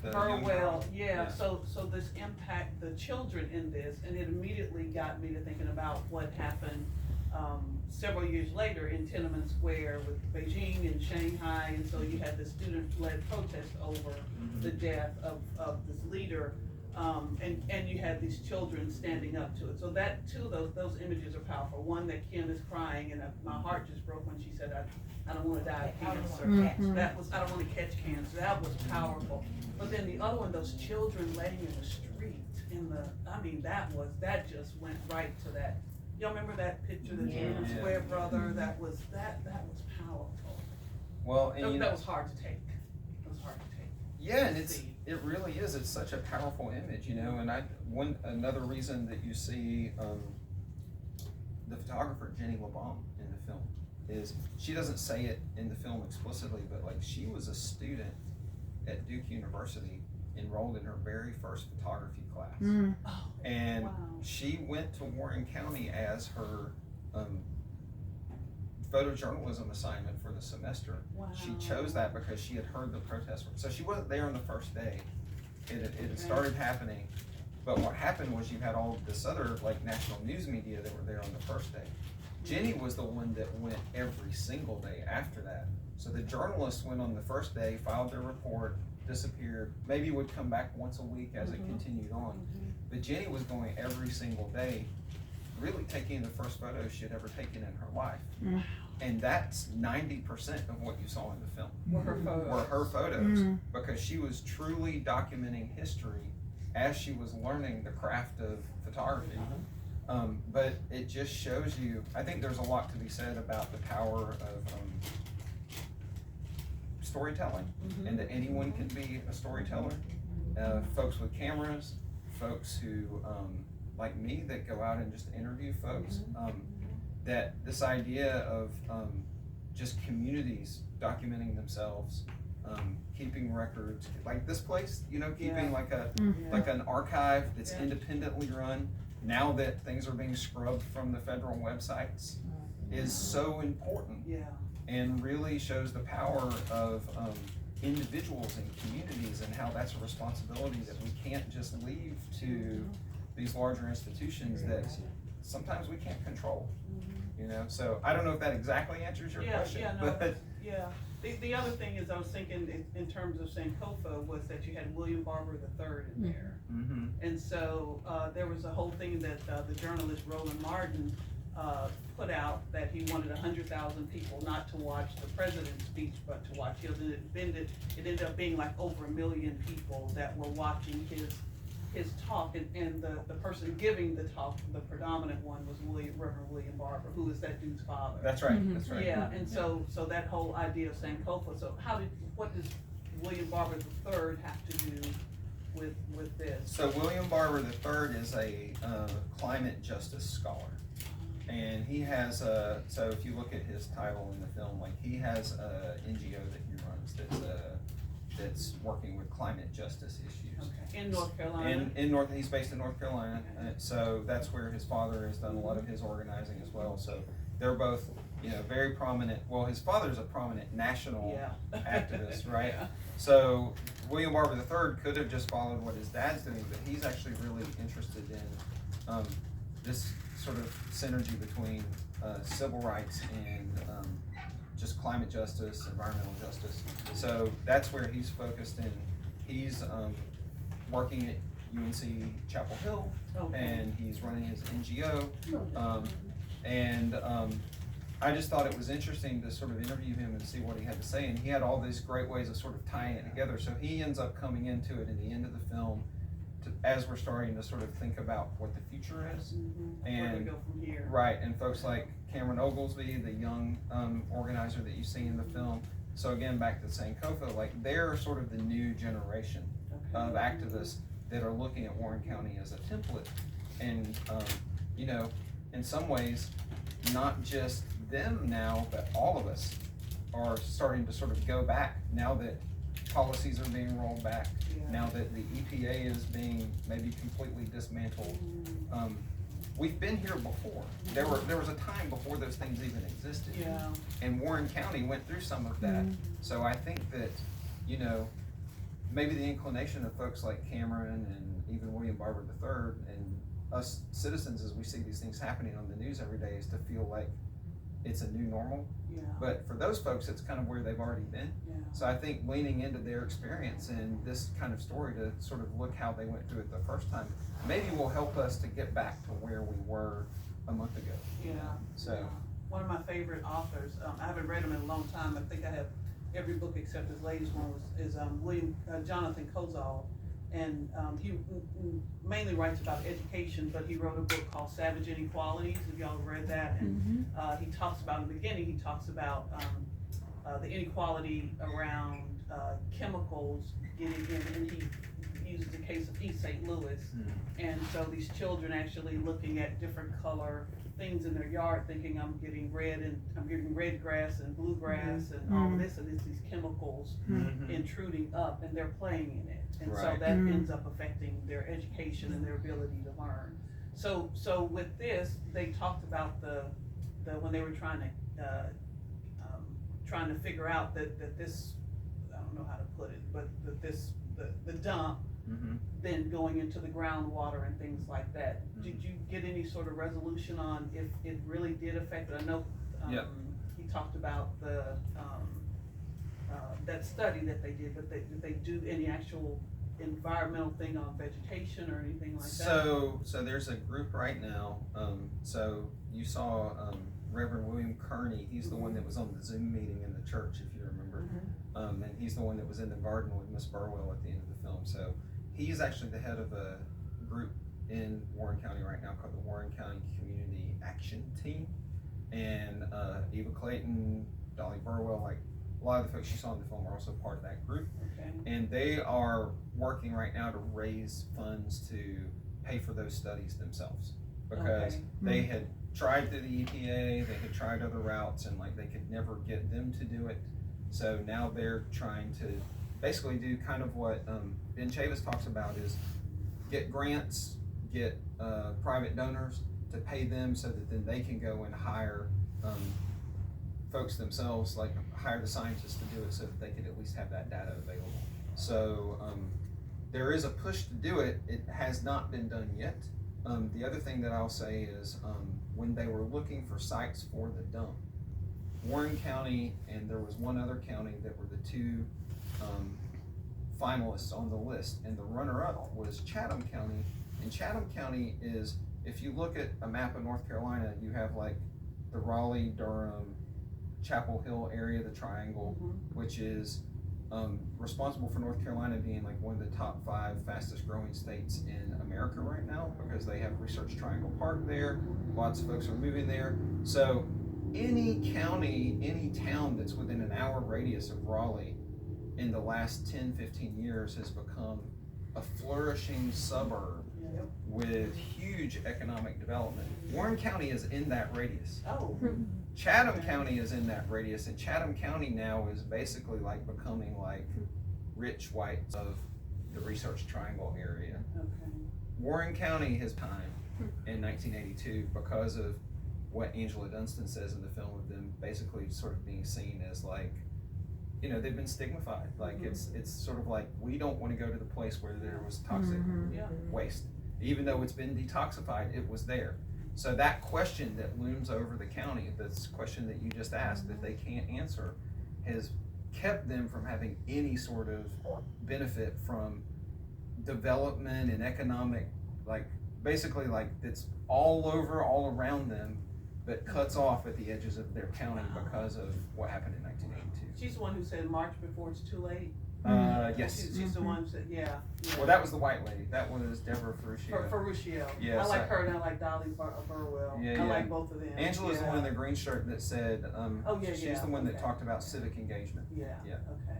The her young well, girl. yeah, so this impact the children in this, and it immediately got me to thinking about what happened several years later in Tiananmen Square with Beijing and Shanghai, and so you had the student-led protest over the death of this leader, and you had these children standing up to it. So that, two of those images are powerful. One, that Kim is crying, and my heart just broke when she said, I don't wanna die of cancer. That was, I don't wanna catch cancer. That was powerful. But then the other one, those children laying in the street, that just went right to that. Y'all remember that picture, the Tiananmen Square brother? That was powerful. Well, and That was hard to take. It was hard to take. Yeah, and it really is. It's such a powerful image, you know. And another reason that you see the photographer Jenny LeBon in the film is she doesn't say it in the film explicitly, but like she was a student at Duke University, enrolled in her very first photography class, and she went to Warren County as her photojournalism assignment for the semester. She chose that because she had heard the protest. So she wasn't there on the first day. It had started happening, but what happened was you had all this other like national news media that were there on the first day. Jenny was the one that went every single day after that. So the journalists went on the first day, filed their report, disappeared, maybe would come back once a week as it continued on. But Jenny was going every single day, really taking the first photos she had ever taken in her life. And that's 90% of what you saw in the film. Were her photos. Because she was truly documenting history as she was learning the craft of photography. But it just shows you, I think there's a lot to be said about the power of storytelling, and that anyone can be a storyteller. Folks with cameras, folks who, like me, that go out and just interview folks. That this idea of just communities documenting themselves, keeping records, like this place, you know, keeping like an archive that's independently run. Now that things are being scrubbed from the federal websites, is so important. And really shows the power of individuals and communities, and how that's a responsibility that we can't just leave to these larger institutions that sometimes we can't control. You know, so I don't know if that exactly answers your question. But the other thing is, I was thinking in terms of Sankofa, was that you had William Barber III in there. And so there was a whole thing that the journalist Roland Martin put out, that he wanted 100,000 people not to watch the president's speech, but to watch his. It ended up being like over 1 million people that were watching his talk, and the person giving the talk, the predominant one, was Reverend William Barber, who is that dude's father. That's right. That's right. Yeah, and so that whole idea of Sankofa. So what does William Barber III have to do with this? So William Barber III is a climate justice scholar. And he has so if you look at his title in the film, like he has a NGO that he runs that's working with climate justice issues. In North Carolina. He's based in North Carolina, so that's where his father has done a lot of his organizing as well. So they're both, you know, very prominent. Well, his father's a prominent national activist, right? So William Barber III could have just followed what his dad's doing, but he's actually really interested in this sort of synergy between civil rights and just climate justice, environmental justice. So that's where he's focused in. He's working at UNC Chapel Hill, and he's running his NGO. I just thought it was interesting to sort of interview him and see what he had to say, and he had all these great ways of sort of tying it together. So he ends up coming into it in the end of the film, as we're starting to sort of think about what the future is, and where we go from here. Right, and folks like Cameron Oglesby, the young organizer that you see in the film. So again, back to Sankofa, like they're sort of the new generation of activists that are looking at Warren County as a template, and you know, in some ways, not just them now, but all of us are starting to sort of go back now that policies are being rolled back. Now that the EPA is being maybe completely dismantled. We've been here before. There was a time before those things even existed. And Warren County went through some of that. So I think that, you know, maybe the inclination of folks like Cameron and even William Barber III and us citizens, as we see these things happening on the news every day, is to feel like it's a new normal. Yeah. But for those folks, it's kind of where they've already been. Yeah. So I think leaning into their experience and this kind of story to sort of look how they went through it the first time, maybe will help us to get back to where we were a month ago. Yeah. So. Yeah. One of my favorite authors, I haven't read him in a long time. I think I have every book except his latest one is Jonathan Kozol. And he mainly writes about education, but he wrote a book called Savage Inequalities, if y'all read that. And he talks about, in the beginning, he talks about the inequality around chemicals getting in, and he uses the case of East St. Louis. And so these children actually looking at different color things in their yard, thinking I'm getting red grass and blue grass and all this, and it's these chemicals intruding up, and they're playing in it. And so that ends up affecting their education and their ability to learn. So with this, they talked about the when they were trying to figure out that this, I don't know how to put it, but that the dump then going into the groundwater and things like that. Did you get any sort of resolution on if it really did affect it? I know he talked about the that study that they did, but did they do any actual environmental thing on vegetation or anything like that? So there's a group right now. So you saw Reverend William Kearney. He's the one that was on the Zoom meeting in the church, if you remember. And he's the one that was in the garden with Miss Burwell at the end of the film. So he's actually the head of a group in Warren County right now called the Warren County Community Action Team. And Eva Clayton, Dolly Burwell, like a lot of the folks you saw in the film are also part of that group. Okay. And they are working right now to raise funds to pay for those studies themselves, because they had tried through the EPA, they had tried other routes, and like they could never get them to do it. So now they're trying to basically do kind of what Ben Chavis talks about, is get grants, get private donors to pay them so that then they can go and hire folks themselves, like hire the scientists to do it so that they could at least have that data available. So there is a push to do it. It has not been done yet. The other thing that I'll say is when they were looking for sites for the dump, Warren County and there was one other county that were the two finalists on the list, and the runner-up was Chatham County. And Chatham County is, if you look at a map of North Carolina, you have like the Raleigh, Durham, Chapel Hill area, the triangle, which is responsible for North Carolina being like one of the top 5 fastest growing states in America right now, because they have Research Triangle Park there. Lots of folks are moving there. So any county, any town that's within an hour radius of Raleigh in the last 10-15 years has become a flourishing suburb with huge economic development. Warren County is in that radius. Chatham County is in that radius, and Chatham County now is basically like becoming like rich whites of the Research Triangle area. Warren County has time in 1982 because of what Angela Dunstan says in the film, of them basically sort of being seen as like, you know, they've been stigmatized. Like it's sort of like, we don't want to go to the place where there was toxic waste. Even though it's been detoxified, it was there. So that question that looms over the county, this question that you just asked that they can't answer, has kept them from having any sort of benefit from development and economic, like basically like it's all over, all around them, but cuts off at the edges of their county because of what happened in 1982. She's the one who said march before it's too late. Yes. She's the one who said, Well, that was the white lady. That was Deborah Ferruccio. Ferruccio. Yeah, I like her and I like Dolly Burwell. I like both of them. Angela's the one in the green shirt that said, she's the one that okay. talked about civic engagement. Okay.